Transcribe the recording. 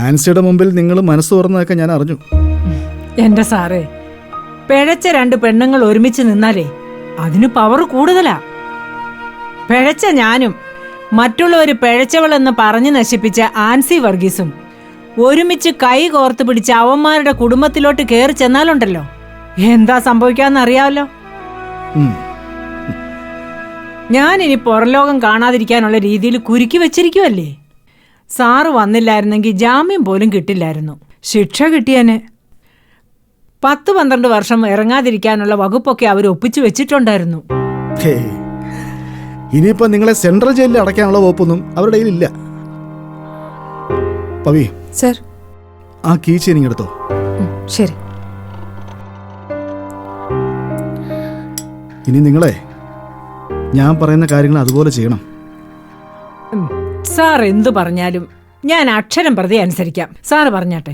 ആൻസിയുടെ മുമ്പിൽ നിങ്ങൾ മനസ്സ് തുറന്നതൊക്കെ ഞാൻ അറിഞ്ഞു. എന്റെ സാറേ, പിഴച്ച 2 പെണ്ണുങ്ങൾ ഒരുമിച്ച് നിന്നാലേ അതിന് പവർ കൂടുതലാ. പിഴച്ച ഞാനും മറ്റുള്ളവര് പിഴച്ചവളെന്ന് പറഞ്ഞു നശിപ്പിച്ച ആൻസി വർഗീസും ഒരുമിച്ച് കൈ കോർത്ത് പിടിച്ച് അവന്മാരുടെ കുടുംബത്തിലോട്ട് കയറി ചെന്നാലുണ്ടല്ലോ, എന്താ സംഭവിക്കാന്നറിയാമല്ലോ. ഞാനിനി പുറംലോകം കാണാതിരിക്കാനുള്ള രീതിയിൽ കുരുക്കി വെച്ചിരിക്കുവല്ലേ. സാറ് വന്നില്ലായിരുന്നെങ്കിൽ ജാമ്യം പോലും കിട്ടില്ലായിരുന്നു, ശിക്ഷ കിട്ടിയനെ. 10-12 വർഷം ഇറങ്ങാതിരിക്കാനുള്ള വകുപ്പൊക്കെ അവർ ഒപ്പിച്ചു വെച്ചിട്ടുണ്ടായിരുന്നു. ഇനിയിപ്പോ നിങ്ങളെ സെൻട്രൽ ജയിലിൽ അടയ്ക്കാനുള്ള വകുപ്പൊന്നും അവരുടെ കയ്യിലില്ല. പവി സർ, ആ കീ ചെയിൻ എടുത്തോ. ശരി. ഇനി നിങ്ങളെ ഞാൻ പറയുന്ന കാര്യങ്ങൾ അതുപോലെ ചെയ്യണം. സാർ എന്തു പറഞ്ഞാലും ഞാൻ അക്ഷരം പ്രതി അനുസരിക്കാം. സാറ് പറഞ്ഞാട്ടെ.